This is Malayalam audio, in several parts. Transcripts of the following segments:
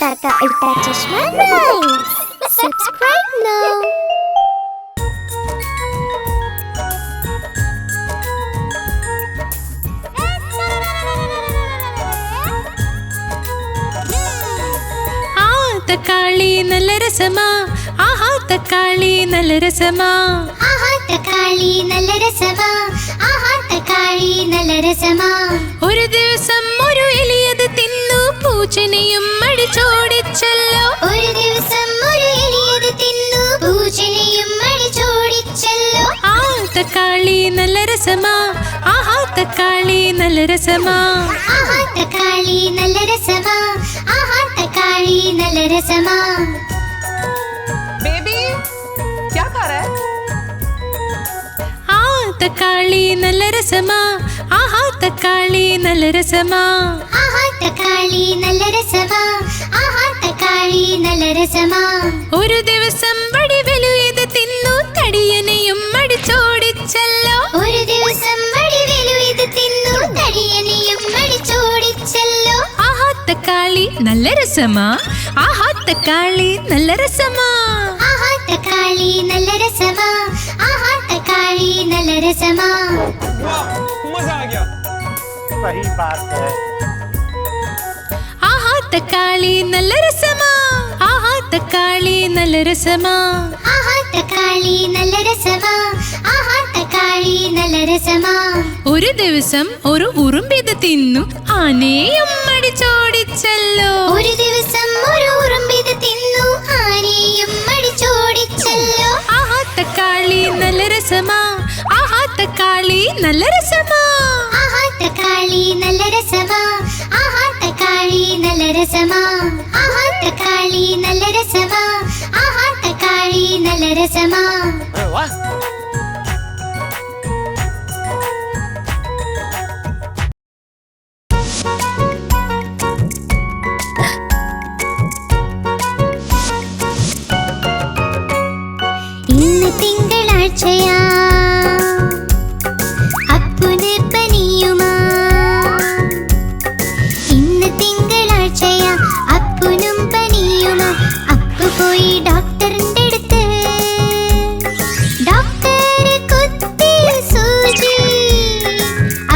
Ultra Chashma Rhymes. Subscribe now. തക്കാളി നല്ല രസമാ ആഹാ തക്കാളി നല്ല രസമാ ആഹാ തക്കാളി നല്ല രസമാ ആഹാ തക്കാളി നല്ല രസമാ ഒരു ദിവസം ഒരു എലിയത് തിന്നു പൂച്ചനെയും അടിച്ചോടിച്ചല്ലോ ഒരു ദിവസം ഒരു എലിയത് തിന്നു പൂച്ചനെയും അടിച്ചോടിച്ചല്ലോ ആ തക്കാളി നല്ല രസമാ ആഹാ തക്കാളി നല്ല രസമാ ആഹാ തക്കാളി നല്ല രസമാ ആഹാ തക്കാളി നല്ല രസമാ बेबी क्या कर रहा है? ആ തക്കാളി നല്ല രസമാ ആഹാ തക്കാളി നല്ല രസമാ ആഹാ തക്കാളി നല്ല രസമാ ആഹാ തക്കാളി നല്ല രസമാ ഒരു ദിവസം വടിവെലുയത് തിന്നു തടിയനെയും അടിച്ചോടിച്ചല്ലോ ഒരു ദിവസം വടിവേലു ഇത് തിന്നു തടിയനെയും അടിച്ചോടിച്ചല്ലോ ആഹാ തക്കാളി നല്ല രസമാ ആഹാ തക്കാളി നല്ല രസമാ ആഹാ തക്കാളി നല്ല രസമാ ആഹാ തക്കാളി നല്ല രസമാ वाह, मजा आ गया। सही बात है। ആഹാ തക്കാളി നല്ല രസമാ ആഹാ തക്കാളി നല്ല രസമാ ആഹാ തക്കാളി നല്ല രസമാ ആഹാ തക്കാളി നല്ല രസമാ ഒരു ദിവസം ഒരു ഉറുമ്പിത് തിന്നു ആനയും അടിച്ചോടിച്ചല്ലോ ഒരു ദിവസം ഒരു ഉറുമ്പിത് തിന്നു ആനയും അടിച്ചോടിച്ചല്ലോ ആഹാ തക്കാളി നല്ല രസമാ ആഹാ തക്കാളി നല്ല രസമാ ആഹാ തക്കാളി നല്ല രസമാ ആഹാ തക്കാളി നല്ല രസമാ ആഹാ തക്കാളി നല്ല രസമാ ആഹാ തക്കാളി നല്ല രസമാ अरे वाह। ഇന്ന് തിങ്കളാഴ്ചയാ അപ്പുന് പനിയുമാ ഇന്ന് തിങ്കളാഴ്ചയാ അപ്പുനും പനിയുമാ അപ്പു പോയി ഡോക്ടറിന്റെ അടുത്ത് ഡോക്ടർ കുത്തി സൂചി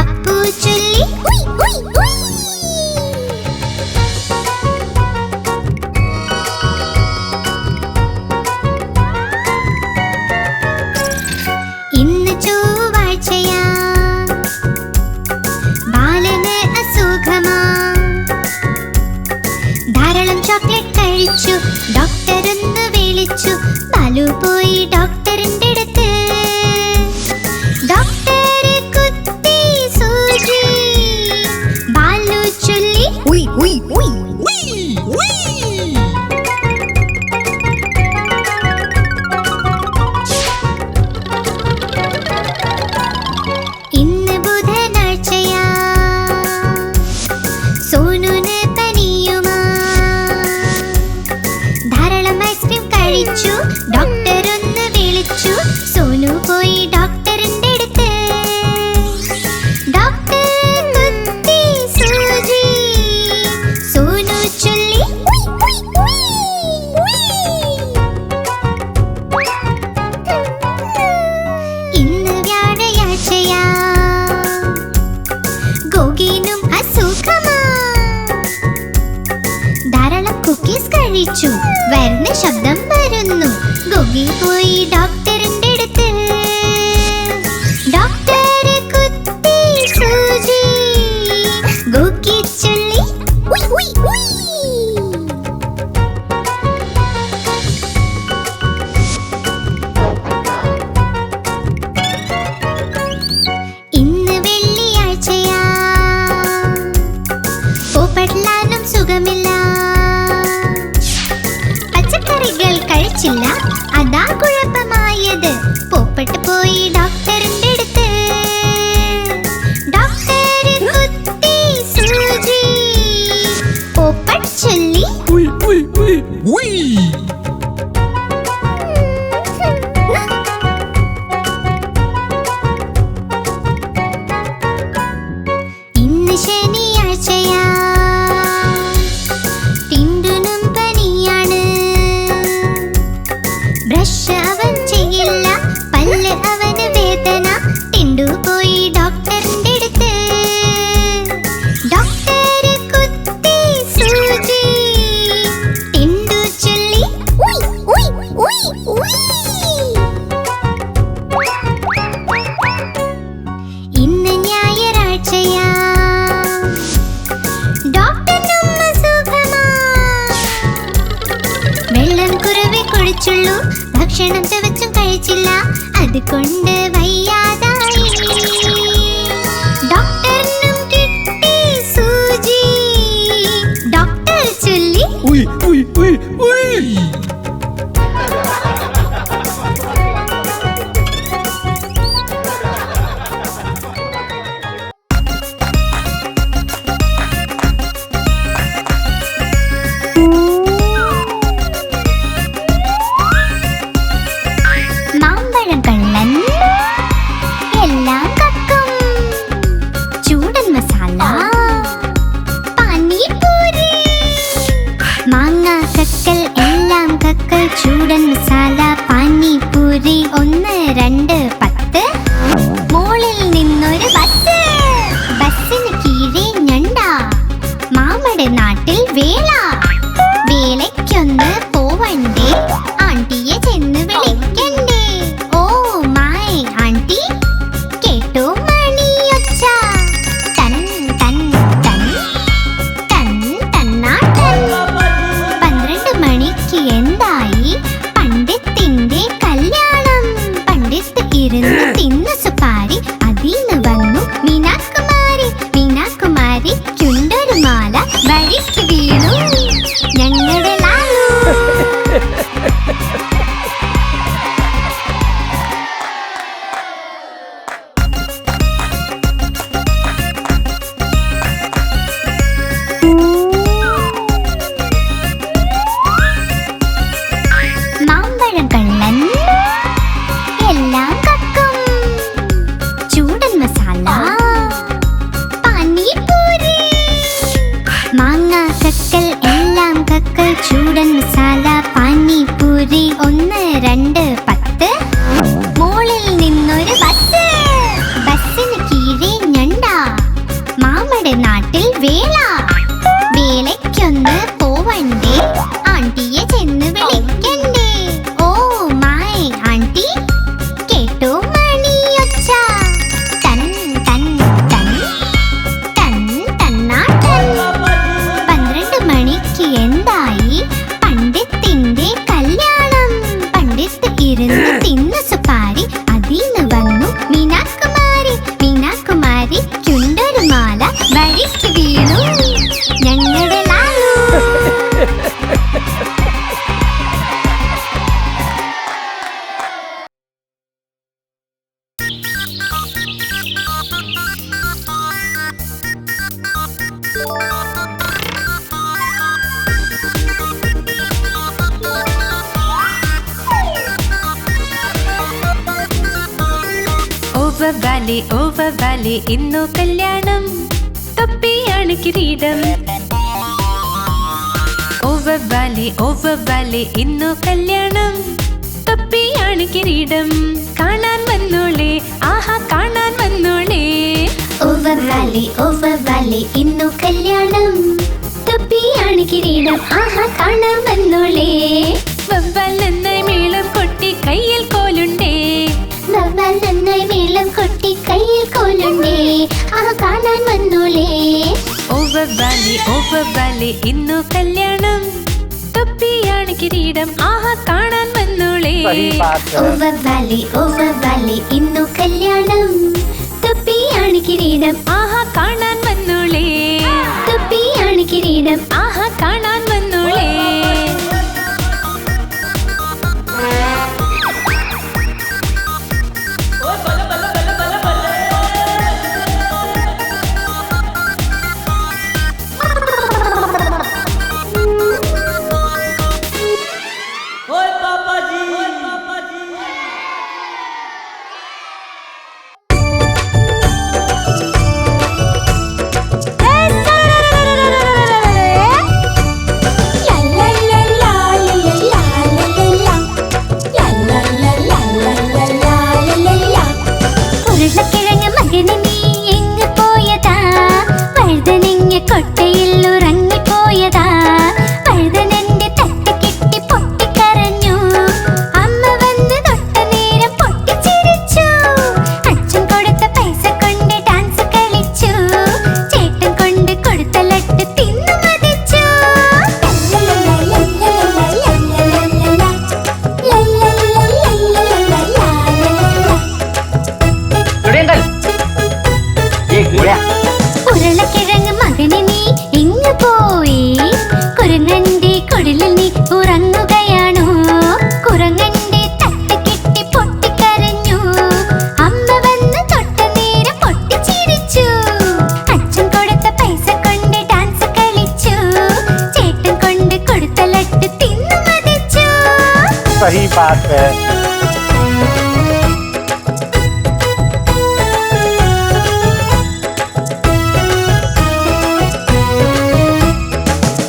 അപ്പു ചൊല്ലി ഉയ് ഉയ് ഉയ് ഇന്ന് ചൊവ്വാഴ്ചയാ ബാലന് അസുഖമാ ധാരാളം ചോക്ലേറ്റ് കഴിച്ചു ഡോക്ടർ ഒന്ന് വിളിച്ചു ബാലു പോയി ഡോക്ടറിന്റെ അടുത്ത് ഡോക്ടർ കുത്തി സൂചി ബാലു ചൊല്ലി ഉയ് ഉയ് ഉയ് ഇന്ന് ബുധനാഴ്ചയാ സോനുന് പനിയുമാ ധാരാളം ഐസ്ക്രീം കഴിച്ചു ഡോക്ടർ ഒന്ന് വിളിച്ചു സോനു പോയി ഡോക്ടറിന്റെ അടുത്ത് ഡോക്ടർ കുത്തി സൂചി സോനു ചൊല്ലി ഉയ് ഉയ് ഉയ് ഇന്ന് വ്യാഴാഴ്ചയാ ഗോഗീനും അസുഖമാ ധാരാളം കുക്കീസ് കഴിച്ചു വരുന്ന ശബ്ദം വരുന്നു ഗോഗി പോയി ഡോക്ടറിന്റെ അടുത്ത് ഡോക്ടർ കുത്തി സൂചി ഗോഗി ചൊല്ലി ഉയ് ഉയ് ഉയ് ഇന്ന് വെള്ളിയാഴ്ചയാ പോപ്പട്ലാനും സുഖമില്ല പച്ചക്കറികൾ കഴിച്ചില്ല അതാ കുഴപ്പമായ കഴിച്ചുള്ളൂ. ഭക്ഷണം ചവച്ചും കഴിച്ചില്ല, അതുകൊണ്ട് വയ്യാതായി. ഡോക്ടറിനും കിട്ടി സൂചി. ഡോക്ടർ ചൊല്ലി ഉയ് ഉയ് ഉയ് ഉയ്. മാമ്പഴം കള്ളൻ എല്ലാം കക്കും. ചൂടൻ മസാല പാനിപൂരി. മാങ്ങ കക്കൽ എല്ലാം കക്കൽ. ചൂടൻ മസാല പാനിപൂരി. 1 2 10. മോളിൽ നിന്നൊരു ബസ്. ബസ്സിന് കീഴെ ഞണ്ട. മാമയുടെ നാട്ടിൽ വേള. വേലയ്ക്കൊന്ന് പോവണ്ടേ, ആണ്ടിയെ ചെന്ന് വിളിക്കണ്ടേ. ഓ മൈ ആണ്ടി, കേട്ടോ മണിയൊച്ച. തൻ തൻ തൻ തൻ തന്നാട്ടൻ. 12 മണിക്ക് എന്തായി? പണ്ഡിത്തിന്റെ കല്യാണം. പണ്ഡിത്ത് ഇരുന്ന് തിന്നു സുപാരി. അതിന്ന് വന്നു മീനാകുമാരി. മീനാകുമാരിക്കുണ്ടൊരു മാല. വഴിക്ക് വീണു ഞങ്ങളുടെ ലാലു. മാമ്പഴം കള്ളൻ എല്ലാം കക്കും. ചൂടൻ മസാല പാനിപൂരി. മാങ്ങ കക്കൽ എല്ലാം കക്കൽ. ചൂടൻ മസാല പാനിപൂരി. 1 2 10. മോളിൽ നിന്നൊരു ബസ്. ബസ്സിന് കീഴെ ഞണ്ട. മാമയുടെ നാട്ടിൽ വേള. വേലയ്ക്കൊന്ന് പോവണ്ടേ, ആണ്ടിയെ ചെന്ന് വിളിക്കണ്ടേ. ഓ മൈ ആണ്ടി, കേട്ടോ മണിയൊച്ച. തൻ തൻ തൻ തൻ തന്നാട്ടൻ. 12 മണിക്ക് എന്തായി? പണ്ഡിത്തിന്റെ കല്യാണം. പണ്ഡിത്ത് ഇരുന്ന് തിന്നു സുപാരി. അതിന്ന് വന്നു മീനാകുമാരി. മീനാകുമാരിക്കുണ്ടൊരു മാല. വഴിക്ക് വീണു ഞങ്ങളുടെ ലാലു. ഓവർ വാലി ഇന്നു കല്യാണം. തൊപ്പിയാണ് കിരീടം. ഓവർ വാലി ഇന്നു കല്യാണം. തൊപ്പിയാണ് കിരീടം. കാണാൻ വന്നോളേ, ആഹാ കാണാൻ വന്നോളേ. ഓവർ വാലി ഇന്നു കല്യാണം. തൊപ്പിയാണ് കിരീടം. ആഹാ കാണാൻ വന്നോളേ. വവ്വാൽ നന്നായി മേളം കൊട്ടി കയ്യിൽ കോലുണ്ടേ. വവ്വാൽ നന്നായി മേളം കൊട്ടി കയ്യിൽ കോലുണ്ടേ. ആഹാ കാണാൻ വന്നോളേ. ഓവർ വാലി ഇന്നു കല്യാണം. തൊപ്പിയാണ് കിരീടം. ആഹാ കാണാൻ വന്നോളേ. सही बात है। ഓവർ വാലി ഇന്നു കല്യാണം. തൊപ്പിയാണ് കിരീടം. ആഹാ കാണാൻ വന്നോളേ. തൊപ്പിയാണ് കിരീടം. ആഹാ കാണാൻ വന്നോളേ. ഉരുളക്കിഴങ്ങ് മകനെ നീ എങ്ങു പോയി? കുരങ്ങന്റെ കുടിലിൽ നീ ഉറങ്ങുകയാണോ? കുരങ്ങന്റെ തട്ട് കെട്ടി പൊട്ടിക്കരഞ്ഞു. അമ്മ വന്ന് തൊട്ട നേരം പൊട്ടിച്ചിരിച്ചു. അച്ഛൻ കൊടുത്ത പൈസ കൊണ്ട് ഡാൻസ് കളിച്ചു. ചേട്ടൻ കൊണ്ട് കൊടുത്ത ലഡ്ഡു തിന്നു മതിച്ചു. सही बात है।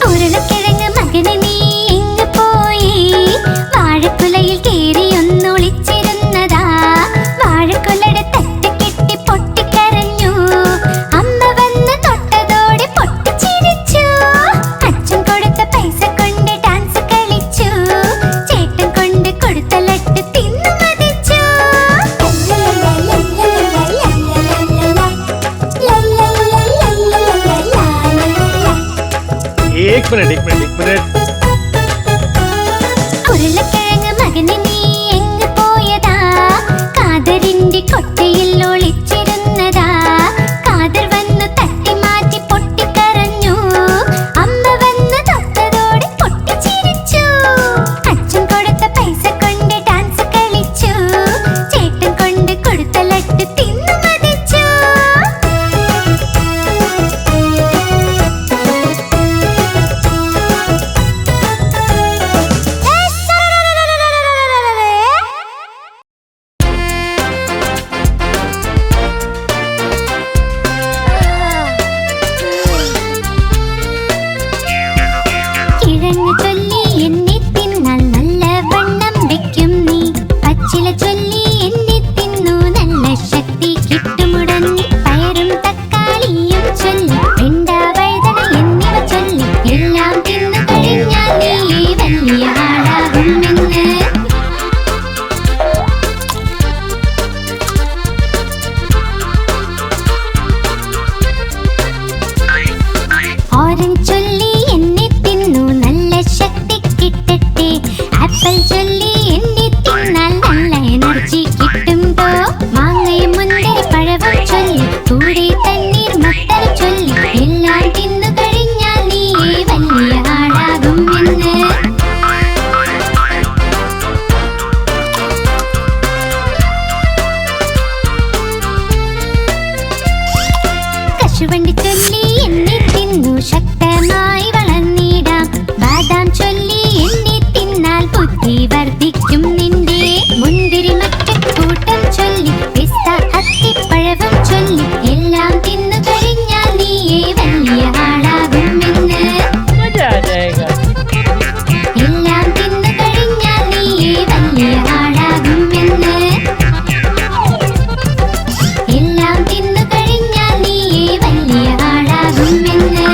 ഉരുളക്കിഴങ്ങ് മകനെ നീ എങ്ങു പോയി? വാഴക്കുലയിൽ കേറി ഒന്നൊളിച്ചിരുന്നതാ. വാഴക്കുലയുടെ തട്ട് കെട്ടി പൊട്ടിക്കരഞ്ഞു. അമ്മ വന്ന് തൊട്ടതോടെ പൊട്ടിച്ചിരിച്ചു. അച്ഛൻ കൊടുത്ത പൈസ കൊണ്ട് ഡാൻസ് കളിച്ചു. ചേട്ടൻ കൊണ്ട് കൊടുത്ത ലഡ്ഡു തിന്നു മതിച്ചു. एक मिनट ഉരുളക്കിഴങ്ങ് മകനെ നീ എങ്ങു പോയതാ? കാതറിന്റെ കൊട്ടയിൽ ഒളിച്ചിരുന്നതാ. കാതർ വന്നു തട്ടി മാറ്റി പൊട്ടിക്കരഞ്ഞു. അമ്മ വന്ന് തൊട്ടതോടെ പൊട്ടിച്ചിരിച്ചു. അച്ഛൻ കൊടുത്ത പൈസ കൊണ്ട് ഡാൻസ് കളിച്ചു. ചേട്ടൻ കൊണ്ട് കൊടുത്ത ലഡ്ഡു തിന്നു മതിച്ചു. കിഴങ്ങ് ചൊല്ലി എന്നെ തിന്നാൽ നല്ല വണ്ണം വെക്കും നീ. പച്ചില ചൊല്ലി എന്നെ തിന്നു നല്ല ശക്തി കിട്ടുമുടൻ. പയറും തക്കാളിയും ചൊല്ലി വെണ്ട വഴുതന എന്നിവ ചൊല്ലി എല്ലാം തിന്നു കഴിഞ്ഞാൽ നീ വലിയ ആളാകുമെന്ന്. ഓറഞ്ച് ചൊല്ലി എന്നെ തിന്നു നല്ല ശക്തി കിട്ടട്ടെ. ആപ്പിൾ ചൊല്ലി എന്നെ തിന്നാൽ നല്ല എനർജി കിട്ടുമ്പോ. മാങ്ങയും മുന്തിരി പഴവും ചൊല്ലി കൂടെ തണ്ണീർ മത്തൽ ചൊല്ലി എല്ലാം തിന്നു കഴിഞ്ഞാൽ നീ വലിയ ആളാകുമെന്ന്. കശുവണ്ടി ചൊല്ലി എന്നെ തിന്നു ശക്തമായി വളർന്നിടാം. ബാദാം ചൊല്ലി എന്നെ തിന്നാൽ ബുദ്ധി വർദ്ധിക്കും നിന്റെ. മുന്തിരി മറ്റക്കൂട്ടം ചൊല്ലി പിസ്ത അത്തിപ്പഴവും ചൊല്ലി എല്ലാം തിന്നു കഴിഞ്ഞാൽ നീ വലിയ ആളാകുമെന്ന്. मजा आ जाएगा। എല്ലാം തിന്നു കഴിഞ്ഞാൽ നീ വലിയ ആളാകുമെന്ന്. എല്ലാം തിന്നു കഴിഞ്ഞാൽ നീ വലിയ ആളാകുമെന്ന്.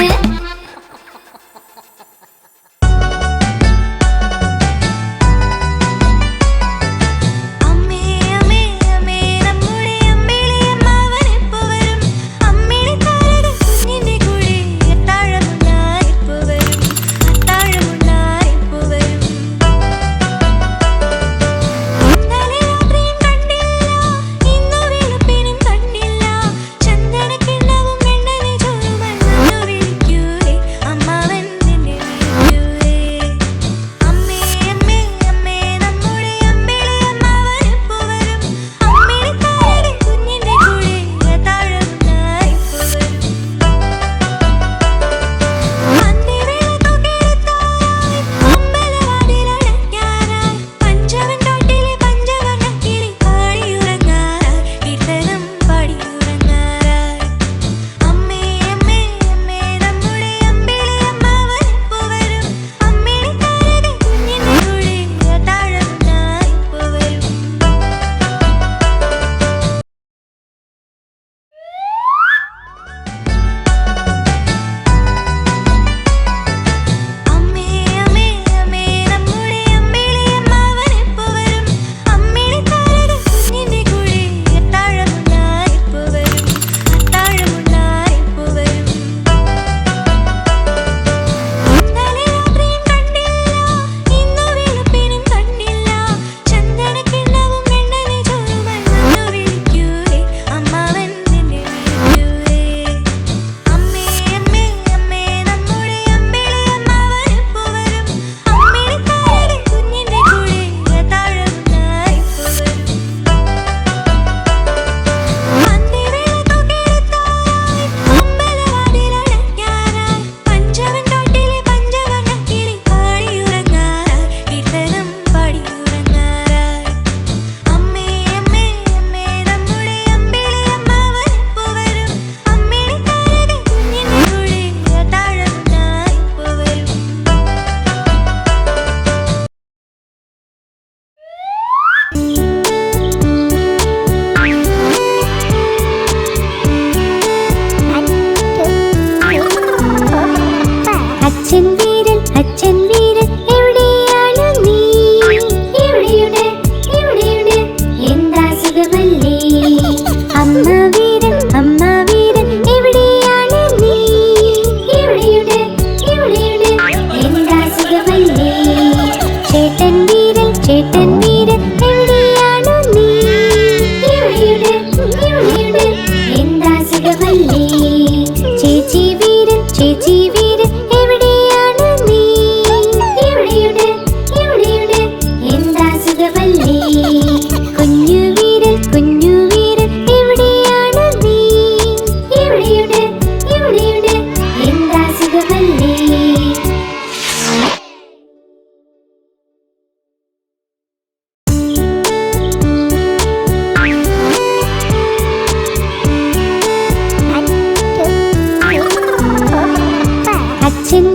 അച്ഛൻ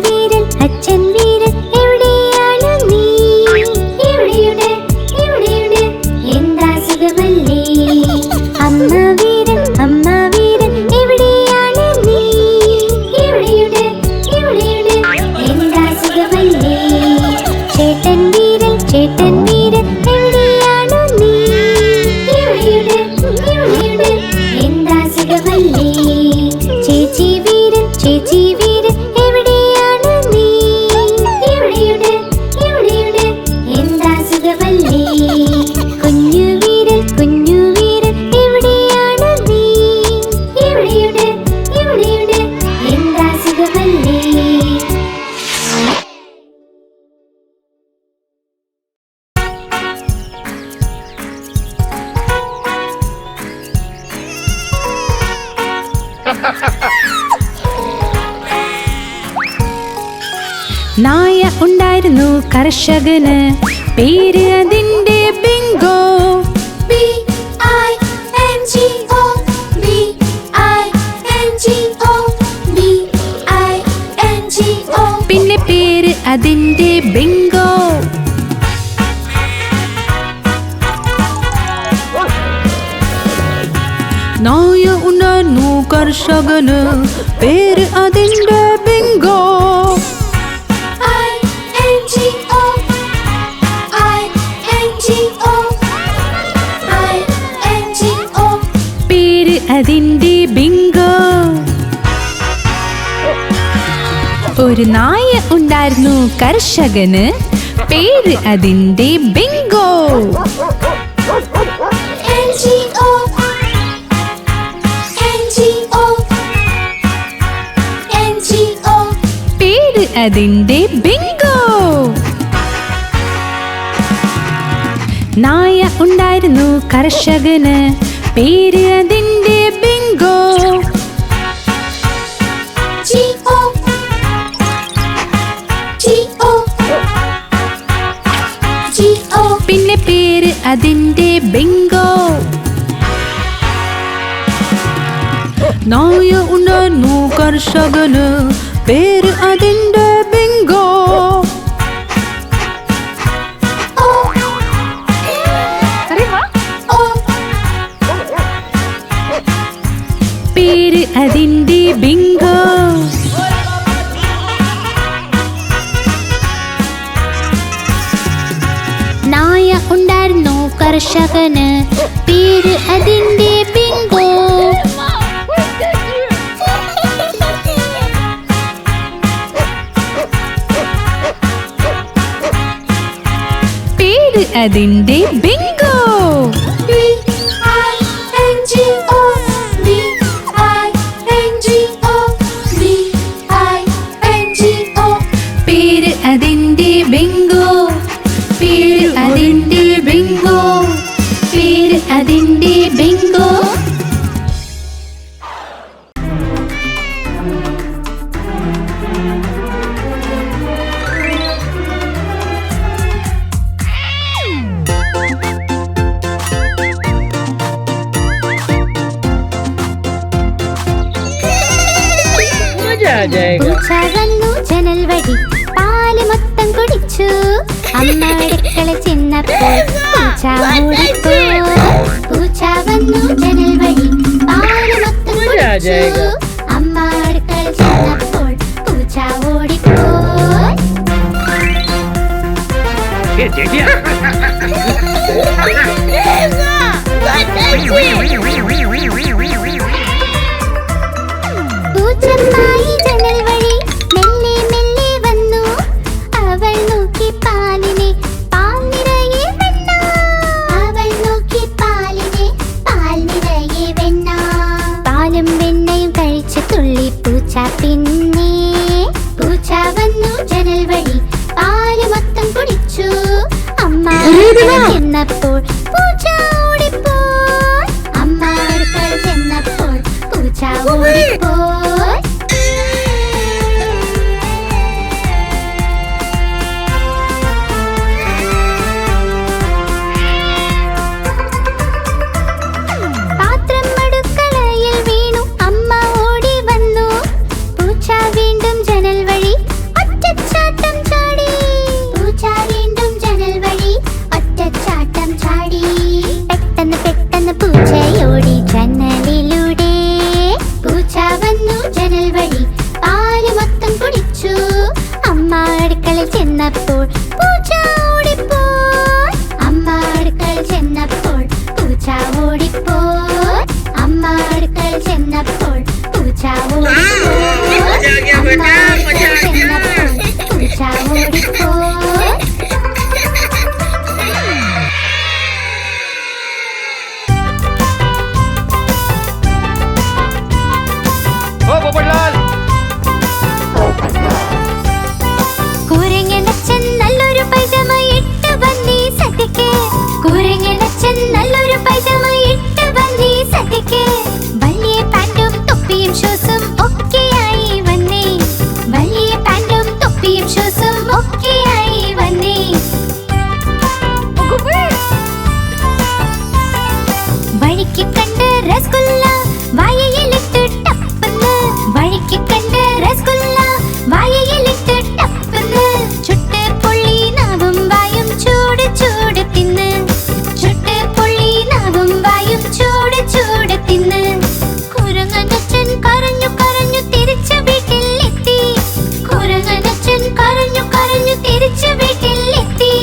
വീരൻ എവിടെയാണ് നീ? ഇവിടെയുണ്ട് എന്താ സുഖമല്ലേ? അമ്മ വീരൻ എവിടെയാണ് നീ? ഇവിടെയുണ്ട് എന്താ സുഖമല്ലേ? ചേട്ടൻ വീരൻ എവിടെയാണ് നീ? ഇവിടെയുണ്ട് എന്താ സുഖമല്ലേ? ചേച്ചി വീരൻ എവിടെയാണ് നീ? ഇവിടെയുണ്ട് എന്താ സുഖമല്ലേ? കുഞ്ഞു വീരൻ എവിടെയാണ് നീ? ഇവിടെയുണ്ട് എന്താ സുഖമല്ലേ? നായ ഉണ്ടായിരുന്നു കർഷകന്, പേര് അതിന്റെ ബിങ്കോ. പിന്നെ പേര് അതിന്റെ ബിങ്കോ. നായ ഉണ്ടായിരുന്നു കർഷകന്, പേര് അതിന്റെ ബിങ്കോ. പേര് അതിന്റെ ബിങ്കോ. ഒരു നായ ഉണ്ടായിരുന്നു കർഷകന്, പേര് അതിന്റെ ബിങ്കോ. പേര് അതിന്റെ ബിങ്കോ. നായ ഉണ്ടായിരുന്നു കർഷകന്, പേര് അതിന്റെ ബിങ്കോ. പിന്നെ പേര് അതിന്റെ ബിങ്കോ. നായ ഉണ്ടായിരുന്നു കർഷകന്, പേര് അതിന്റെ ബിങ്കോ. പേര് അതിന്റെ ബിങ്കോ. നായ ഉണ്ടായിരുന്നു കർഷകന്, പേര് അതിന്റെ ബിങ്കോ. പേര് അതിന്റെ ബിങ്കോ. പേര് അതിന്റെ ബിങ്കോ. പേര് അതിന്റെ ബിങ്കോ. പേര് അതിന്റെ ബിങ്കോ. मजा आ जाएगा। പൂച്ച വന്നു ജനൽ വഴി പാല് മൊത്തം കുടിച്ചു. അമ്മ അടുക്കള ചെന്നപ്പോൾ പൂച്ച ഓടിപ്പോയി. പൂച്ച വന്നു ജനൽ വഴി പാല് മൊത്തം കുടിച്ചു. അമ്മ അടുക്കള ചെന്നപ്പോൾ പൂച്ച ഓടിപ്പോയി. പൂച്ചമ്മായി ജനൽ വഴി മെല്ലെ മെല്ലെ വന്നു. അവൾ നോക്കി പാലിനെ, പാൽ നിറയെ വെണ്ണ. അവൾ നോക്കി പാലിനെ, പാൽ നിറയെ വെണ്ണ. പാലും വെണ്ണയും കഴിച്ച് തുള്ളി പൂച്ച പിന്നെ. പൂച്ച വന്നു ജനൽ വഴി പാല് മൊത്തം കുടിച്ചു. അമ്മ ചെന്നപ്പോൾ പൂച്ച ഓടിപ്പോയി. അമ്മ അടുക്കള ചെന്നപ്പോൾ പൂച്ച ഓടിപ്പോയി. ചെന്നപ്പോൾ പൂച്ച ഓടിപ്പോയി. അമ്മ അടുക്കള ചെന്നപ്പോൾ പൂച്ച ഓടിപ്പോയി. അമ്മ അടുക്കള ചെന്നപ്പോൾ പൂച്ച ഓടിപ്പോയി. അമ്മ അടുക്കള ചെന്നപ്പോൾ പൂച്ച ഓടിപ്പോയി. ओ पोपटलाल കുരങ്ങനച്ഛൻ നല്ലൊരു പൈജാമ ഇട്ട് വന്നീ സദ്യക്ക്. കുരങ്ങനച്ഛൻ നല്ലൊരു പൈജാമ ഇട്ട് വന്നീ സദ്യക്ക്. വലിയ പാന്റും തൊപ്പിയും ഷൂസും ഒക്കെയായി വന്നേ. വലിയ പാന്റും തൊപ്പിയും ഷൂസും ഒക്കെയായി വന്നേ. വഴിക്ക് കണ്ട് രസഗുല്ല വായയിലിട്ട് ടപ്പന്ന്. വഴിക്ക് കണ്ട് രസഗുല്ല വായയിലിട്ട് ടപ്പന്ന്. ചുട്ട് പൊള്ളി നാവും വായും ചൂട് ചൂട് തിന്ന്. ചുട്ട് പൊള്ളി നാവും വായും ചൂട് ചൂട് തിന്ന്. കുരങ്ങനച്ഛൻ കരഞ്ഞു കരഞ്ഞു തിരിച്ച് വീട്ടിലെത്തി. കുരങ്ങനച്ഛൻ കരഞ്ഞു കരഞ്ഞു തിരിച്ച് വീട്ടിലെത്തി.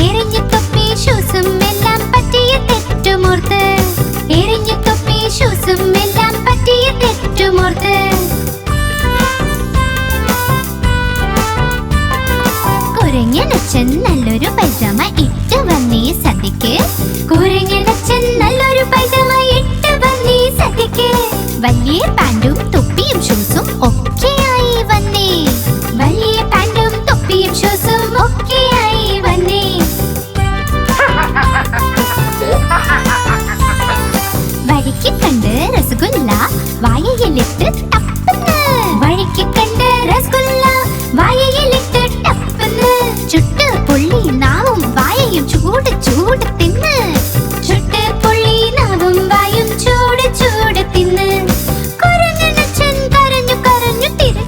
എറിഞ്ഞു തൊപ്പി ഷൂസും എല്ലാം പറ്റിയ തെറ്റുമോർത്ത്. എറിഞ്ഞു തൊപ്പി ഷൂസും എല്ലാം പറ്റിയ തെറ്റുമോർത്ത്. കുരങ്ങനച്ഛൻ നല്ലൊരു പൈജാമ ഇട്ട് വന്നീ സദ്യക്ക്. കുരങ്ങനച്ഛൻ നല്ലൊരു പൈജാമ ഇട്ട് വന്നീ സദ്യക്ക്. വലിയ പാന്റും തൊപ്പിയും ഷൂസും ഒക്കെയായി വന്നേ. വലിയ പാന്റും തൊപ്പിയും ഷൂസും ഒക്കെയായി വന്നേ. വഴിക്ക് കണ്ട് രസഗുല്ല വായയിലിട്ട് ടപ്പന്ന്. വഴിക്ക് കണ്ട് രസഗുല്ല വായയിലിട്ട് ടപ്പന്ന്. ചുട്ട് പൊള്ളി നാവും വായയും ചൂട് ചൂട് തിന്ന്. ചുട്ട് പൊള്ളി നാവും വായും ചൂട് ചൂട് തിന്ന്. കുരങ്ങനച്ഛൻ കരഞ്ഞു കരഞ്ഞു തിരിച്ച്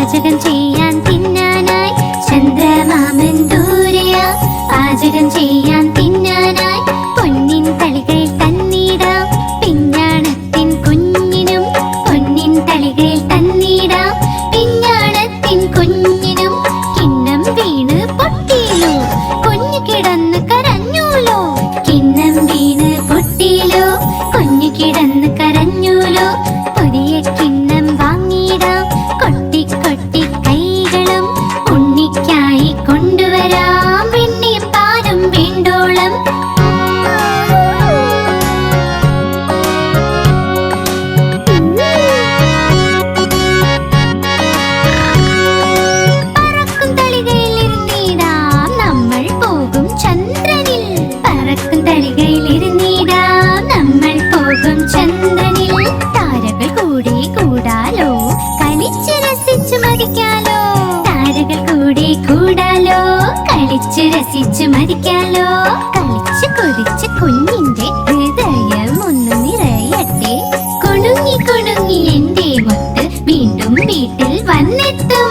പാചകം ചെയ്യാൻ തിന്നാനായി ചന്ദ്രമാമൻ ദൂരെയാ. പാചകം ചെയ്യാൻ തിന്നാനായി പൊന്നിൻ തളികയിൽ തന്നിടാം. പിഞ്ഞാണത്തിൻ കുഞ്ഞിനും പൊന്നിൻ തളികയിൽ തന്നിടാം. പിഞ്ഞാണത്തിൻ കുഞ്ഞിനും കിണ്ണം വീണ് പൊട്ടിയിലോ, കുഞ്ഞു കിടന്ന് കരഞ്ഞൂലോ. കിണ്ണം വീണ് പൊട്ടിയിലോ, കുഞ്ഞു കിടന്ന് കരഞ്ഞൂലോ. പുതിയ കിണ്ണം വാങ്ങിയിടാം. കൊട്ടി കൊട്ടി കൈകളും ഉണ്ണിക്കായി കൊണ്ടുവരാം. വെണ്ണയും പാലും വേണ്ടോളം. പറക്കും തളികയിലിരുന്നിടാം, നമ്മൾ പോകും ചന്ദ്രനിൽ. പറക്കും തളികയിലിരുന്നിടാം, നമ്മൾ പോകും ചന്ദ്രനിൽ. താരകൾ കൂടി കൂടാലോ, കളിച്ച് രസിച്ചു മതിക്കാലോ. താരകൾ കൂടി കൂടാലോ, കളിച്ച് രസിച്ചു മതിക്കാലോ. കളിച്ച് കൊതിച്ച് കുഞ്ഞിന്റെ ഹൃദയം ഒന്ന് നിറയട്ടെ. കുണുങ്ങി കുണുങ്ങി എന്റെ മുത്ത് വീണ്ടും വീട്ടിൽ വന്നെത്തും.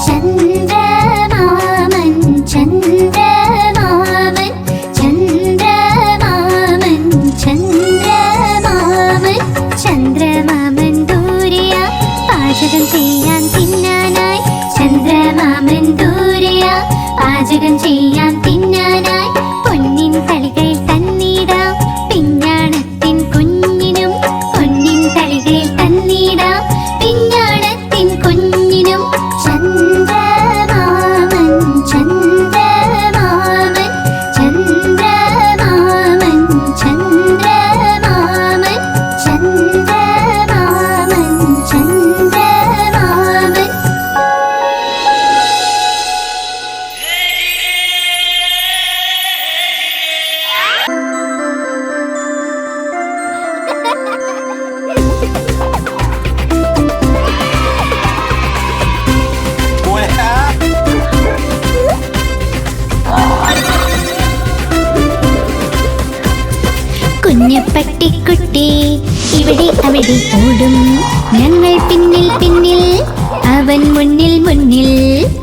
ചന്ദ്രമാമൻ ചന്ദ്രമാമൻ ചന്ദ്രമാമൻ ചന്ദ്രമാമൻ ചന്ദ്രമാമൻ ദൂരെയാ. പാചകം ചെയ്യാൻ തിന്നാനായി ചന്ദ്രമാമൻ ദൂരെയാ. പാചകം ചെയ്യാൻ തിന്നാനായി പൊന്നിൻ തളികയിൽ തന്നിടാം. പിഞ്ഞാണത്തിൻ കുഞ്ഞിനും പൊന്നിൻ തളികയിൽ തന്നിടാം. പിഞ്ഞാണത്തിൻ കുഞ്ഞിനും ചന്ദ്രമാമൻ ചന്ദ്രമാമൻ ചന്ദ്രമാമൻ ചന്ദ്രമാമൻ ചന്ദ്രമാമൻ ചന്ദ്രമാമൻ. കുഞ്ഞു പട്ടിക്കുട്ടി ഇവിടെ അവിടെ ഓടും, ഞങ്ങൾ പിന്നിൽ പിന്നിൽ അവൻ മുന്നിൽ മുന്നിൽ.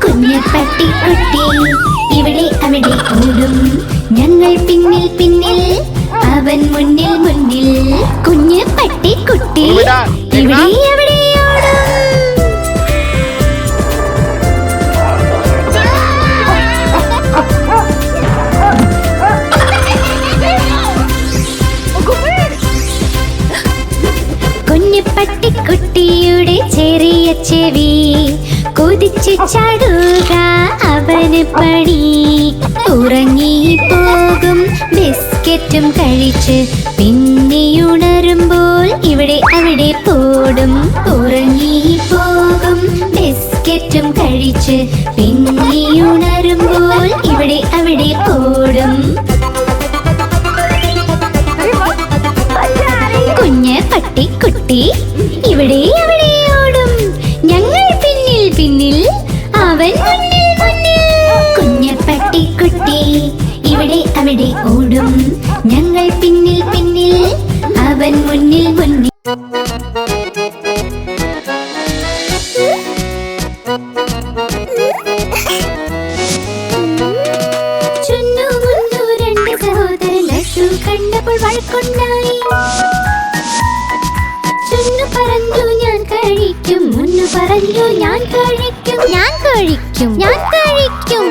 കുഞ്ഞു പട്ടിക്കുട്ടി ഇവിടെ അവിടെ ഓടും, ഞങ്ങൾ പിന്നിൽ പിന്നിൽ അവൻ മുന്നിൽ മുന്നിൽ. കുഞ്ഞു പട്ടിക്കുട്ടി ഇവിടെ അവിടെ ഓടും. കുഞ്ഞു പട്ടിക്കുട്ടിയുടെ ചെറിയ ചെവി കൊതിച്ചു ചാടുക അവന് പണി. ഉറങ്ങിപ്പോകും ബിസ്ക്കറ്റും കഴിച്ച് പിന്നെയുണരുമ്പോൾ ഇവിടെ അവിടെ പോടും. ഉറങ്ങിപ്പോകും ബിസ്ക്കറ്റും കഴിച്ച് പിന്നെയുണരുമ്പോൾ ഇവിടെ അവിടെ പോടും. കുഞ്ഞ് പട്ടിക്കുട്ടി ഇവിടെ അവിടെ ഓടും, ഞങ്ങൾ പിന്നിൽ പിന്നിൽ അവൻ മുന്നിൽ മുന്നിൽ. കുഞ്ഞ് പട്ടിക്കുട്ടി ഇവിടെ അവിടെ ഓടും, ഞങ്ങൾ പിന്നിൽ പിന്നിൽ അവൻ മുന്നിൽ മുന്നിൽ. ചുന്നു മുന്നു രണ്ട് സഹോദരൻ ലഡ്ഡു കണ്ടപ്പോൾ വഴക്കുണ്ടായി. ചുന്നു പറഞ്ഞു ഞാൻ കഴിക്കും, മുന്നു പറഞ്ഞു ഞാൻ കഴിക്കും. ഞാൻ കഴിക്കും, ഞാൻ കഴിക്കും.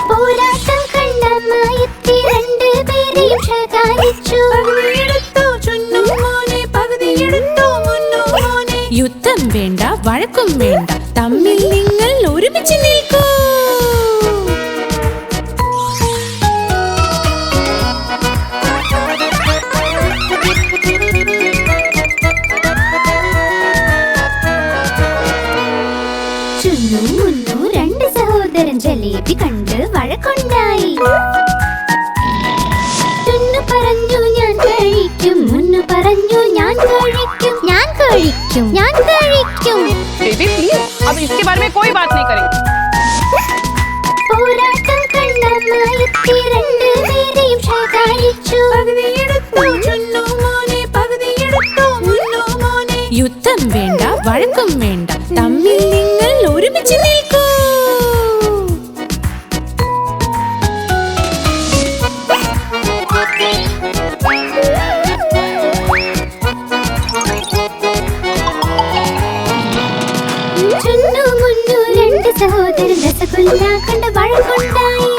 പോരാട്ടം കണ്ടമായെത്തി രണ്ടുപേരെയും ശകാരിച്ചു. യുദ്ധം വേണ്ട, വഴക്കും വേണ്ട, തമ്മിൽ നിങ്ങൾ ഒരുമിച്ച് നിൽക്കൂ. ചുന്നു മുന്നു രണ്ട് സഹോദരൻ ജലേബി കണ്ട് വഴക്കുണ്ടായി. ചുന്നു പറഞ്ഞു ഞാൻ കഴിക്കും, മുന്നു പറഞ്ഞു ഞാൻ കഴിക്കും. ഞാൻ കഴിക്കും, ഞാൻ കഴിക്കും. बेबी प्लीज अब इसके बारे में कोई बात नहीं करेंगे. പോരാട്ടം കണ്ടമായെത്തി രണ്ടുപേരെയും ശകാരിച്ചു. ചുന്നു മോനെ യുദ്ധം വേണ്ട വഴക്കും വേണ്ട തമ്മിൽ നിങ്ങൾ ഒരുമിച്ച് നിൽക്കൂ ചുന്നു മുന്നു രണ്ട് സഹോദരൻ രസഗുല്ല കണ്ട് വഴക്കുണ്ടായി.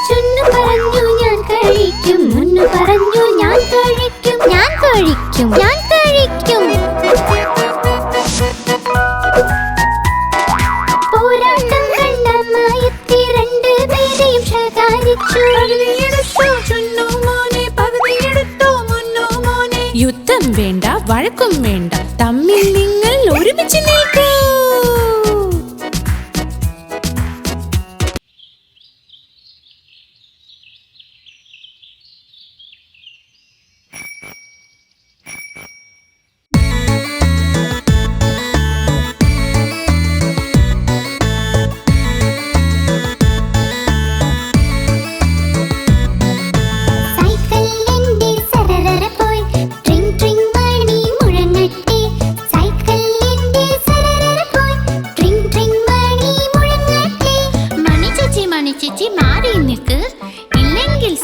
ചുന്നു പറഞ്ഞു ഞാൻ കഴിക്കും, മുന്നു പറഞ്ഞു ഞാൻ കഴിക്കും, ഞാൻ കഴിക്കും, ഞാൻ കഴിക്കും. പോരാട്ടം കണ്ടമ്മായെത്തി രണ്ട് പേരെയും ശകാരിച്ചു. ചുന്നു മോനെ പകുതിയെടുത്തോ മുന്നു മോനെ യുദ്ധം വേണ്ട വഴക്കും വേണ്ട തമ്മിൽ നിങ്ങൾ ഒരുമിച്ച് നിൽക്കൂ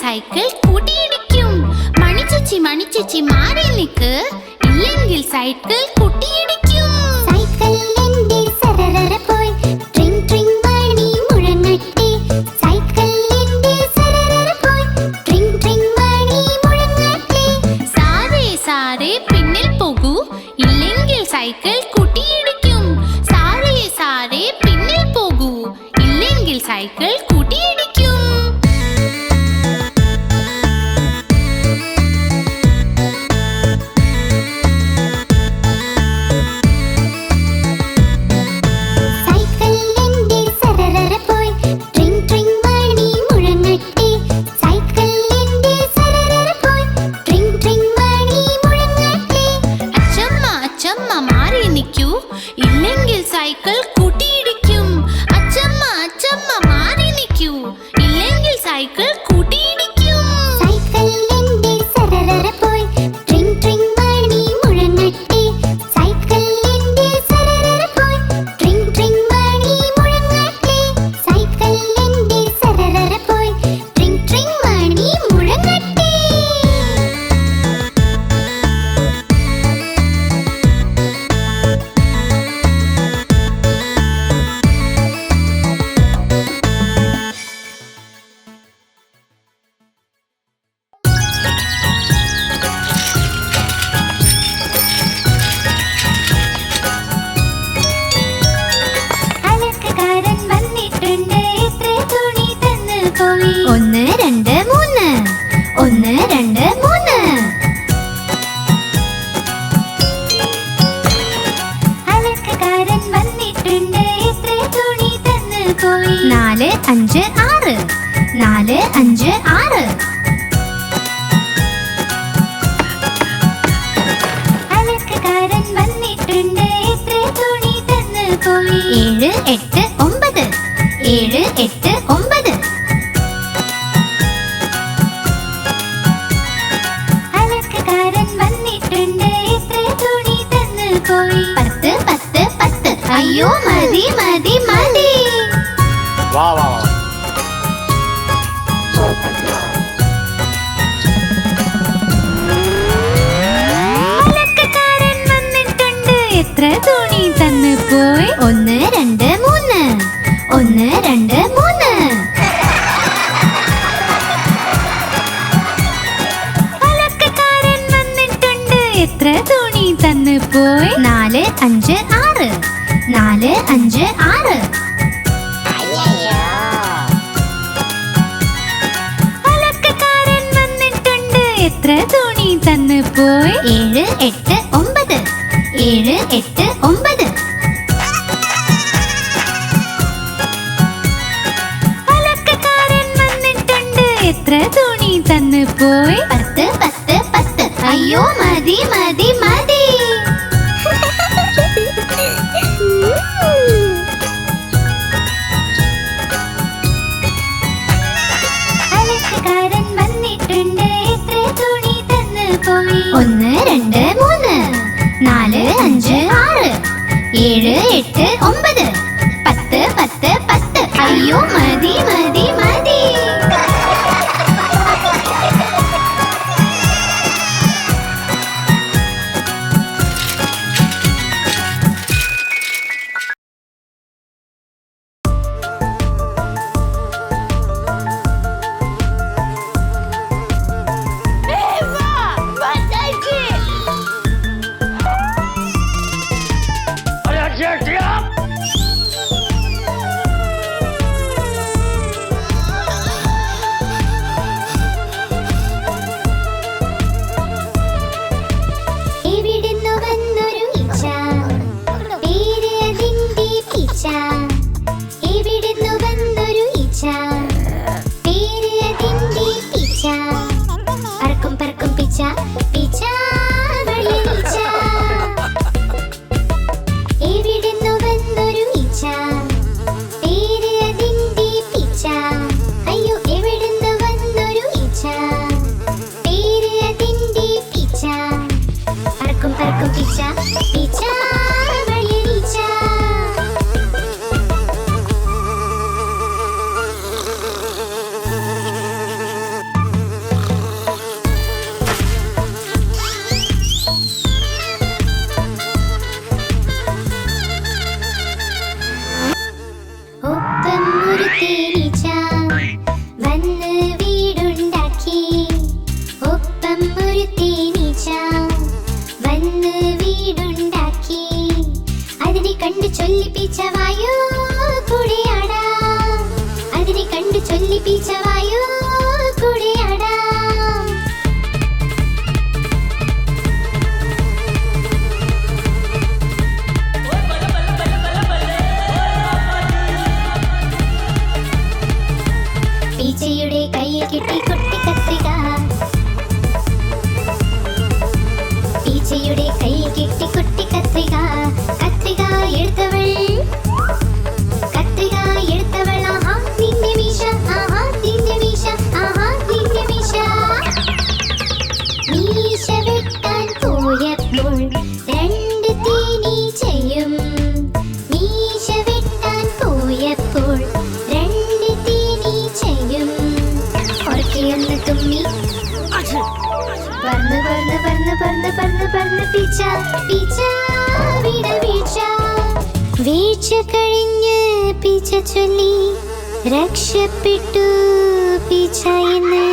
സൈക്കിൾ കൂട്ടിയിടിക്കും. മണിച്ചേച്ചി മണിച്ചേച്ചി മാറി നിൽക്ക്, ഇല്ലെങ്കിൽ സൈക്കിൾ കൂട്ടിയിടിക്കും. സൈക്കിൾ എന്റെ സരരര പോയി ട്രിങ് ട്രിങ് മണി മുഴങ്ങട്ടെ. സൈക്കിൾ എന്റെ സരരര പോയി ട്രിങ് ട്രിങ് മണി മുഴങ്ങട്ടെ. സാരേ സാരേ പിന്നിൽ പോകൂ, ഇല്ലെങ്കിൽ സൈക്കിൾ കൂട്ടിയിടിക്കും. സാരേ സാരേ പിന്നിൽ പോകൂ, ഇല്ലെങ്കിൽ സൈക്കിൾ കൂട്ടിയിടിക്കും. ഇല്ലെങ്കിൽ സൈക്കിൾ കൂട്ടിയിടിക്കും. അച്ചമ്മ അച്ചമ്മ മാറി നിൽക്കൂ, ഇല്ലെങ്കിൽ സൈക്കിൾ കൂട്ടിയിടിക്കും. സൈക്കിൾ എന്റെ സരരര പോയി ട്രിങ് ട്രിങ് മണി മുഴങ്ങട്ടെ. സൈക്കിൾ എന്റെ സരരര പോയി ട്രിങ് ട്രിങ് മണി മുഴങ്ങട്ടെ. സൈക്കിൾ എന്റെ സരരര പോയി ട്രിങ് ട്രിങ് മണി മുഴങ്ങട്ടെ. ഒന്ന് രണ്ട് മൂന്ന്, ഒന്ന് രണ്ട് മൂന്ന്. അലക്കുകാരൻ വന്നിട്ടുണ്ട്, എത്ര തുണി തന്ന് പോയി. 4 5 6, 4 5 6. അലക്കുകാരൻ വന്നിട്ടുണ്ട്, എത്ര തുണി തന്ന് പോയി. 7 8 9, 7 8 9. പോയി. 10 10 10. അയ്യോ മതി മതി മതി. വാ വാ വാ. അലക്കുകാരൻ വന്നിട്ടുണ്ട്, എത്ര തുണി തന്ന് പോയി. 1 2 3, 1 2 3. അലക്കുകാരൻ വന്നിട്ടുണ്ട്, എത്ര തുണി തന്ന് പോയി. 4 5 6, 4 5 6. അലക്കുകാരൻ വന്നിട്ടുണ്ട്, എത്ര തുണി തന്ന് പോയി. 7 8 9, 7 8 9. അലക്കുകാരൻ വന്നിട്ടുണ്ട്, എത്ര തുണി തന്ന് പോയി. 10 10 10. അയ്യോ മതി മതി മതി. അലക്കുകാരൻ വന്നിട്ടുണ്ട്, എത്ര തുണി തന്ന് പോയി. 1 2 3, 8 9 10 10 10 അയ്യോ മതി മതി മതി വീഴ്ച കഴിഞ്ഞ് പീച്ച ചൊല്ലി രക്ഷപ്പെട്ടു പീച്ചായിന്ന്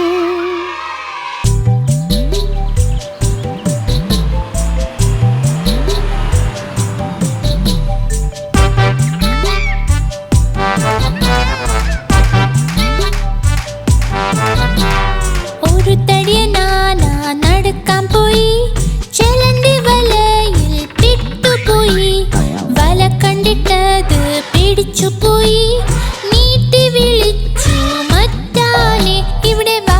പോയി നീട്ടി വിളിച്ചു മറ്റാനെ ഇവിടെ വാ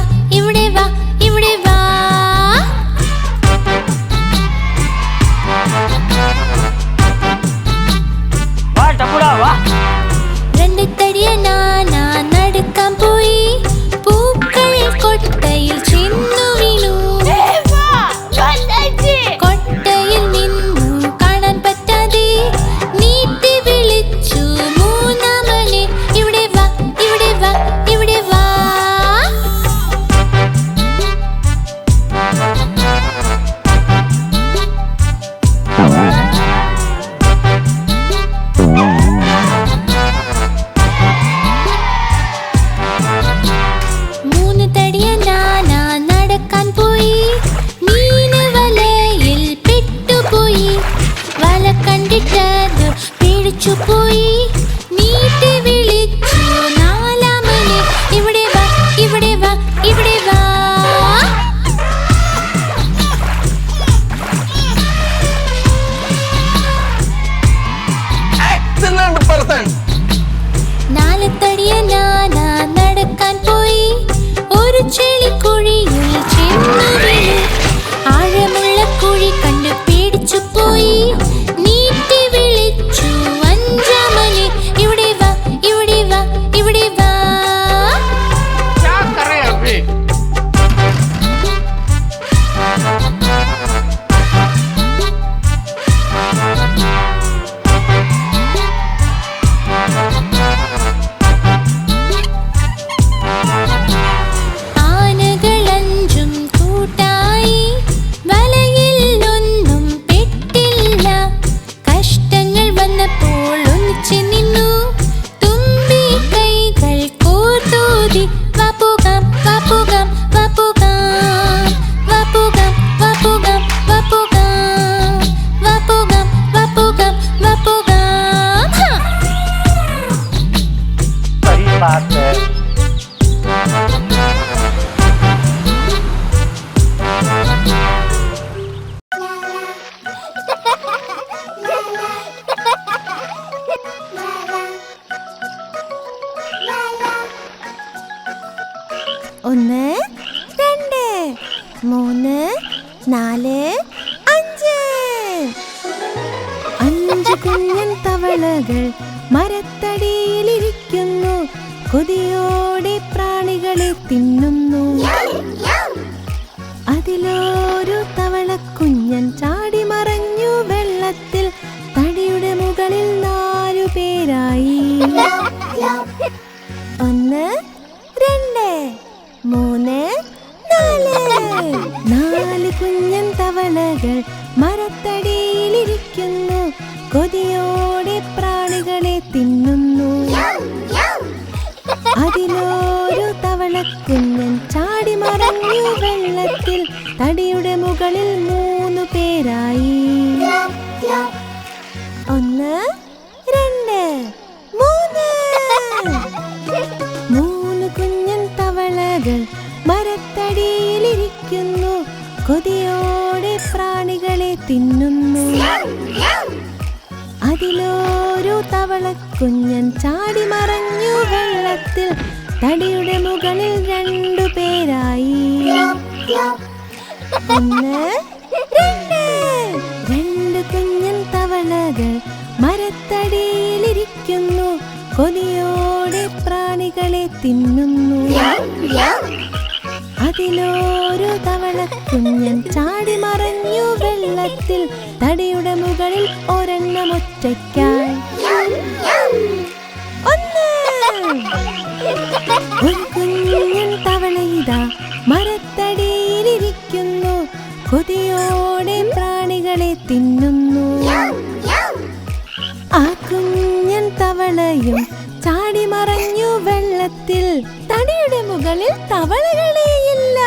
4, 5. 5 കുഞ്ഞൻ തവളകൾ മരത്തടിയിലിരിക്കുന്നു. കൊതിയോടെ പ്രാണികളെ തിന്നുന്നു. അതിലൊരു തവളക്കുഞ്ഞൻ ചാടി മറഞ്ഞു വെള്ളത്തിൽ. തടിയുടെ മുകളിൽ 4 പേരായി. 1, 2, 3, 4. 4 കുഞ്ഞൻ തവളകൾ മരത്തടിയിലിരിക്കുന്നു. കൊതിയോടെ പ്രാണികളെ തിന്നുന്നു. അതിലൊരു തവളക്കുഞ്ഞൻ ചാടി മറഞ്ഞു വെള്ളത്തിൽ. തടിയുടെ മുകളിൽ 3 പേരായി. 1, 2, 3. 3 കുഞ്ഞൻ തവളകൾ മരത്തടിയിലിരിക്കുന്നു. കൊതിയോടെ പ്രാണികളെ തിന്നുന്നു. അതിലൊരു തവളക്കുഞ്ഞൻ ചാടി മറഞ്ഞു വെള്ളത്തിൽ. തടിയുടെ മുകളിൽ 2 പേരായി. 1, 2. 2 കുഞ്ഞൻ തവളകൾ മരത്തടിയിലിരിക്കുന്നു. കൊതിയോടെ പ്രാണികളെ തിന്നുന്നു. അതിലൊരു തവളക്കുഞ്ഞൻ ചാടി മറഞ്ഞു വെള്ളത്തിൽ. തടിയുടെ മുകളിൽ ഒരെണ്ണം ഒറ്റയ്ക്കായി. 1. ഒരു കുഞ്ഞൻ തവളയിതാ മരത്തടിയിലിരിക്കുന്നു. കൊതിയോടെ പ്രാണികളെ തിന്നുന്നു. ആ കുഞ്ഞൻ തവളയും ചാടി മറഞ്ഞു വെള്ളത്തിൽ. തടിയുടെ മുകളിൽ തവളകളെയില്ല.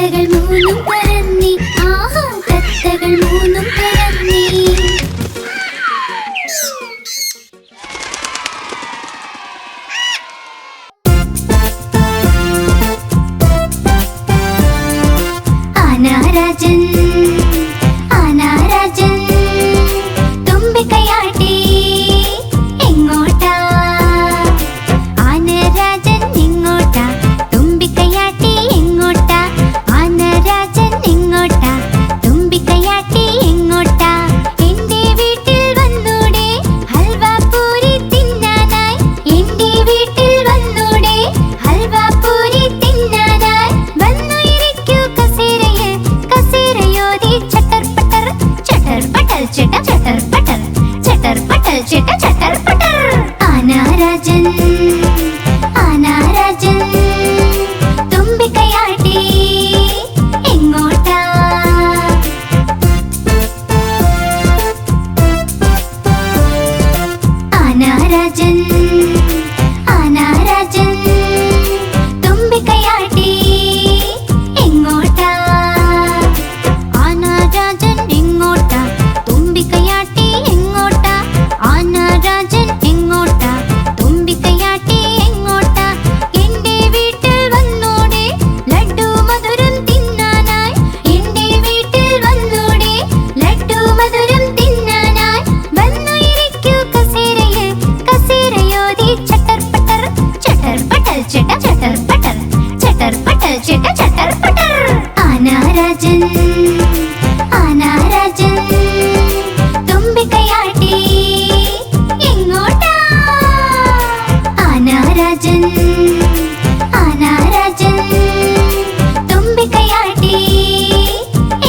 തത്തകൾ മൂന്നും പറന്നി ആഹാ തത്തകൾ മൂന്നും പറന്നി ആനാരാജൻ ആനാരാജൻ തുമ്പിക്കൈയാട്ടി എങ്ങോട്ടാ ആനരാജൻ എങ്ങോട്ടാ തുമ്പിക്കൈയാട്ടി എങ്ങോട്ടാ ആനരാജൻ എങ്ങോട്ടാ തുമ്പിക്കൈയാട്ടി എങ്ങോട്ടാ എന്റെ വീട്ടിൽ വന്നൂടെ ഹൽവാപൂരി തിന്നാനായി എന്റെ വീട്ടിൽ വന്നൂടെ ഹൽവാപൂരി തിന്നാനായി വന്നു ഇരിക്കൂ കസേരയിൽ കസേരയോതി ചട്ടർ പട്ടർ ചട്ടർ പട്ടൽ ചട്ട ചട്ടർ പട്ടർ ചട്ടർ പട്ടൽ ചട്ട ചട്ടർ പട്ടർ ആനാരാജൻ ആനാരാജൻ തുമ്പിക്കൈയാട്ടി എങ്ങോട്ടാ ആനാരാജൻ ആനാരാജൻ തുമ്പിക്കൈയാട്ടി എങ്ങോട്ടാ ആനാരാജൻ എങ്ങോട്ടാ തുമ്പിക്കൈയാട്ടി എങ്ങോട്ടാ ആനാരാജൻ എങ്ങോട്ടാ തുമ്പിക്കൈയാട്ടി എങ്ങോട്ടാ എന്റെ വീട്ടിൽ വന്നൂടെ ലഡ്ഡു മധുരം തിന്നാനായി എന്റെ വീട്ടിൽ വന്നൂടെ ലഡ്ഡു മധുരം തിന്നാനായി വന്നു ഇരിക്കൂ കസേരയിൽ കസേരയോതി ചട്ടർ പട്ടർ ചട്ട ചട്ടർ പട്ടൽ ചട്ടർ പട്ടൽ ചട്ട ചട്ടർ പട്ടർ ആനാരാജൻ ആനാരാജൻ തുമ്പിക്കൈയാട്ടി എങ്ങോട്ടാ ആനാരാജൻ ആനാരാജൻ തുമ്പിക്കൈയാട്ടി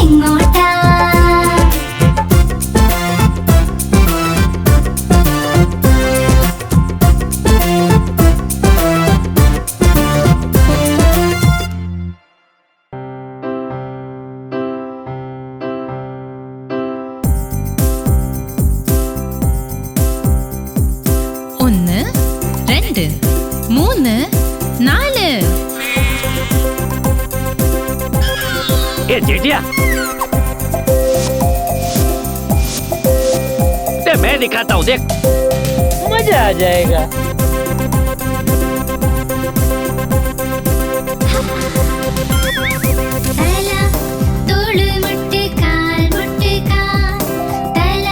എങ്ങോട്ടാ ഒന്ന് രണ്ട് മൂന്ന് നാല് ये चेटिया ते मैं दिखाता हूँ देख मजा आ जाएगा। തല തോള് മുട്ട് കാൽ മുട്ട് കാൽ തല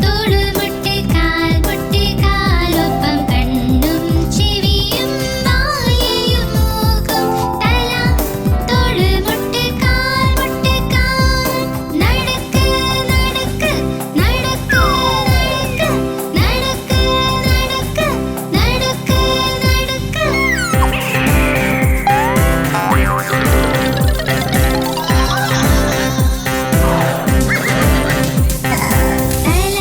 തോള് മുട്ട് കാൽ മുട്ട് കാൽ ഒപ്പം കണ്ണും ചെവിയും വായയും മൂക്കും തല തോള് മുട്ട് കാൽ നടക്ക് നടക്ക് നടക്ക് നടക്ക് നടക്ക് നടക്ക് നടക്ക് തല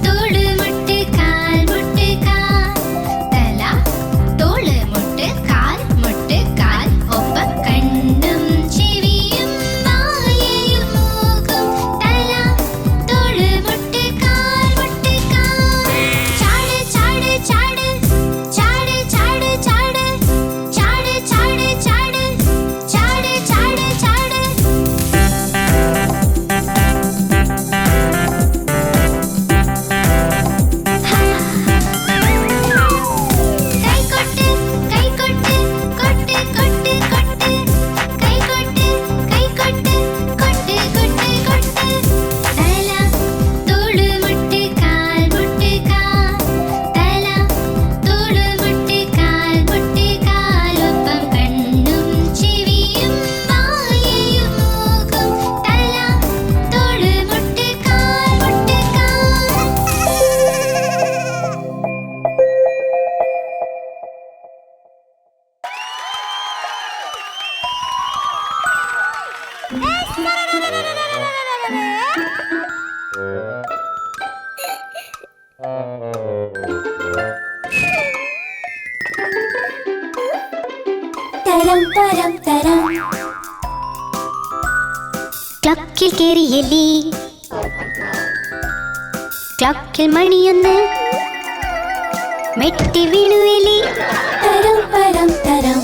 തോള് മുട്ട് കാൽ തല തോള് മുട്ട് കാൽ ഒപ്പം കണ്ണും ചെവിയും വായയും മൂക്കും തല തോള് മുട്ട് കാൽ ചാട് ചാട് ചാട് ചാട് ചാട് ചാട് ചാട് ചാട് ചാട് ചാട് ചാട് ചാട് കൈകൊട്ട് കൈകൊട്ട് കൊട്ട് കൊട്ട് കൊട്ട് കൈകൊട്ട് കൈകൊട്ട് കൊട്ട് കൊട്ട് കൊട്ട് തല തോള് മുട്ട് കാൽ തല തോള് മുട്ട് കാൽ ഒപ്പം കണ്ണും ചെവിയും വായയും മൂക്കും തല തോള് മുട്ട് കാൽ തരം തരം തരം ക്ലക്കിൽ കേറിയെലി ക്ലക്കിൽ മണിയൊന്ന് മെട്ടി വീണുവെലി തരം പരം തരം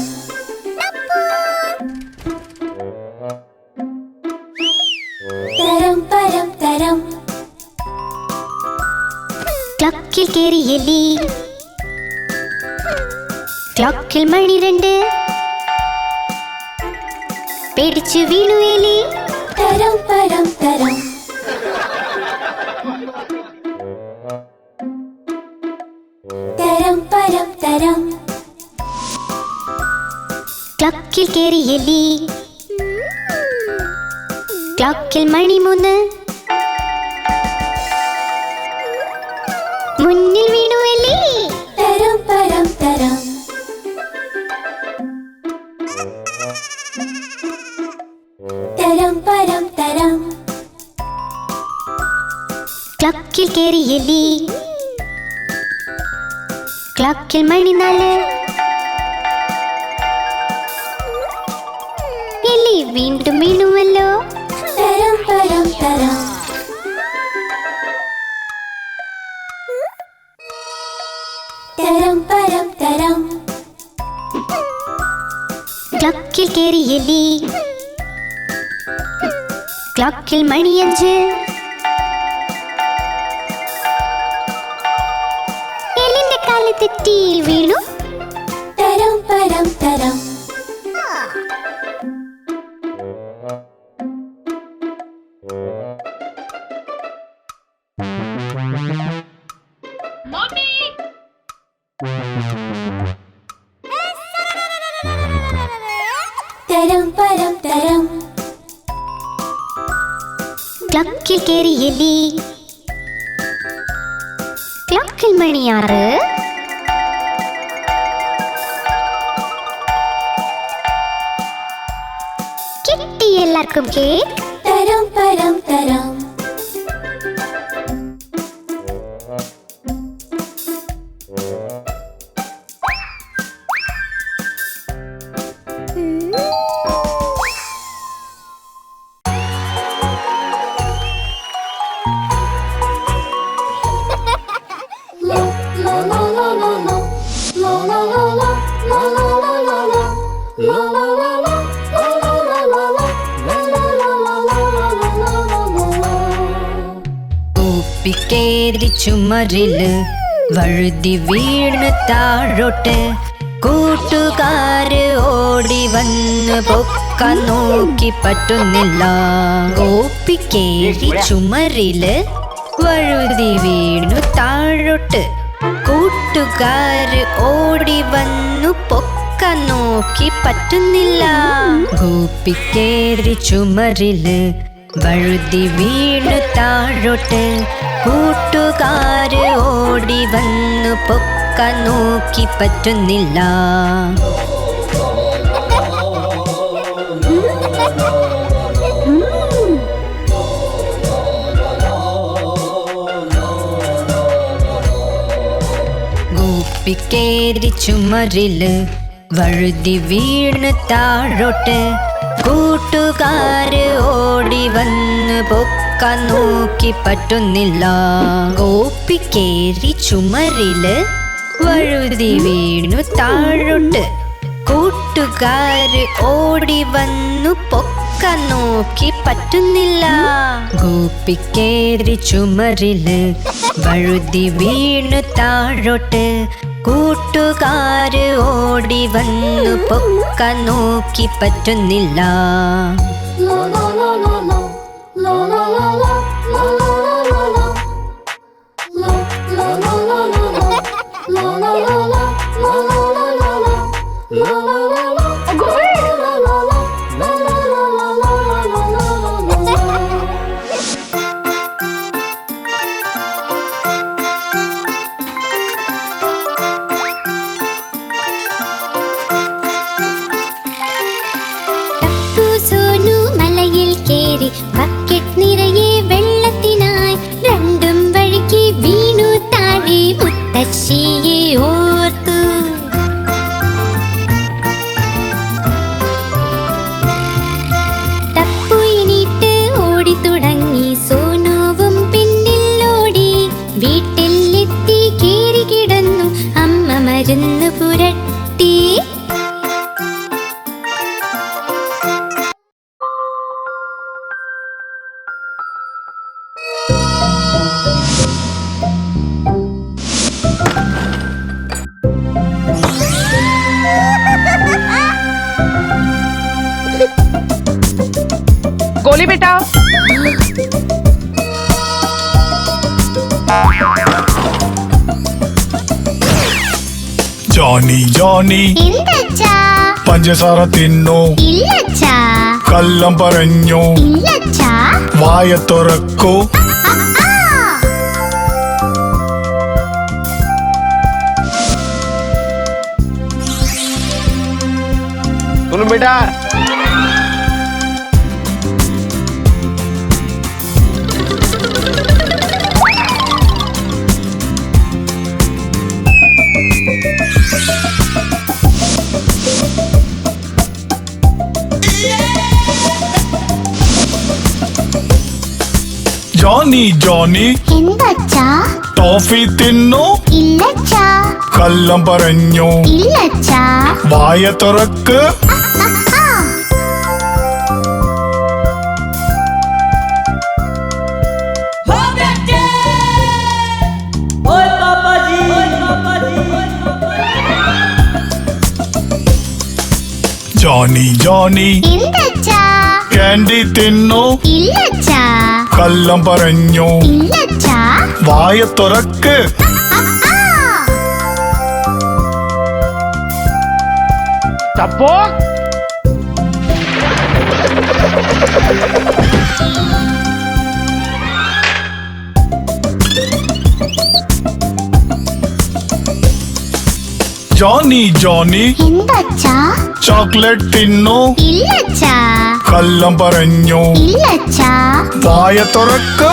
ക്ലോക്കിൽ കേറി എലി, ക്ലോക്കിൽ മണി 2, പേടിച്ചു വീണു എലി. തരം പരം തരം തരം പരം തരം. ക്ലോക്കിൽ കേറി എലി, ക്ലോക്കിൽ മണി 3, മുന്നിൽ വീണു എലി. തരം പരം തരം തരം പരം തരം. ക്ലോക്കിൽ കേറി എലി, ക്ലോക്കിൽ മണി 4, എലി വീണ്ടും വീണുവല്ലോ. തരം പരം തരം തരം പരം തരം. ക്ലോക്കിൽ കേറി എലി, ക്ലോക്കിൽ മണി 5, എലിന്റെ കാല് തെറ്റിയിൽ വീണു. തരം പരം തരം തരം പരം തരം. ക്ലോക്കിൽ കേറി എലി, ക്ലോക്കിൽ മണി 6, കിട്ടി എല്ലാവർക്കും കേക്ക്. തരം പരം തരം കേറി ചുമരില് വഴുതി വീണ് താഴോട്ട്, കൂട്ടുകാര് ഓടി വന്ന് പൊക്കാൻ നോക്കി പറ്റുന്നില്ല. ഗോപി കേറി ചുമരില് വഴുതി വീണു താഴോട്ട്, കൂട്ടുകാര് ഓടി വന്നു പൊക്കാൻ നോക്കി പറ്റുന്നില്ല. ഗോപി കേറി ചുമരില് വഴുതി വീണു താഴോട്ട്, കൂട്ടുകാര് ഓടി വന്നു പൊക്കാൻ നോക്കി പറ്റുന്നില്ല. ഗോപി കേറി ചുമരില് വഴുതി വീണ് താഴോട്ട്, കൂട്ടുകാര് ഓടി വന്ന് പൊക്കാൻ നോക്കി പറ്റുന്നില്ല. ഗോപി കേറി ചുമരില് വഴുതി വീണു താഴോട്ട്, കൂട്ടുകാര് ഓടി വന്നു പൊക്കാൻ നോക്കി പറ്റുന്നില്ല. ഗോപി കേറി ചുമരില് വഴുതി വീണു താഴോട്ട്, കൂട്ടുകാര് ഓടി വന്നു പൊക്കാൻ നോക്കി പറ്റുന്നില്ല. ബക്കറ്റ് നിറയെ വെള്ളത്തിനായി രണ്ടും വഴുകി വീണു താഴെ മുത്തശ്ശിയെ ഓർത്തു. ടപ്പു എണീറ്റ് ഓടി തുടങ്ങി, സോനുവും പിന്നിൽ ഓടി. വീട്ടിലെത്തി കേറി കിടന്നു, അമ്മ മരുന്ന് പുരട്ടി. बोली बेटा। ಜಾನಿ ಜಾನಿ എന്തച്ചാ പഞ്ചസാര തിന്നു ഇല്ലച്ചാ കള്ളം പറഞ്ഞു ഇല്ലച്ചാ വായ തുറക്കൂ सुन बेटा, ಜಾನಿ ಜಾನಿ എന്തച്ചാ ടോഫി തിന്നു ഇല്ലച്ചാ കള്ളം പറഞ്ഞു ഇല്ലച്ചാ വായ തുറക്ക് ಜಾನಿ ಜಾನಿ എന്തച്ചാ ക്യാൻഡി തിന്നു ഇല്ലച്ചാ കള്ളം പറഞ്ഞു ഇല്ലച്ചാ വായ തുറക്ക് चप्पो ಜಾನಿ ಜಾನಿ എന്തച്ചാ ചോക്ലേറ്റ് തിന്നു ഇല്ലച്ചാ കള്ളം പറഞ്ഞു ഇല്ലച്ചാ വായ തുറക്ക്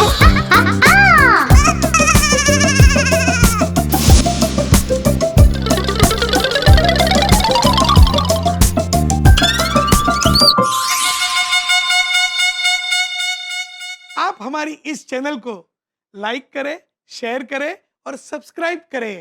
आप हमारी इस चैनल को लाइक करें, शेयर करें और सब्सक्राइब करें।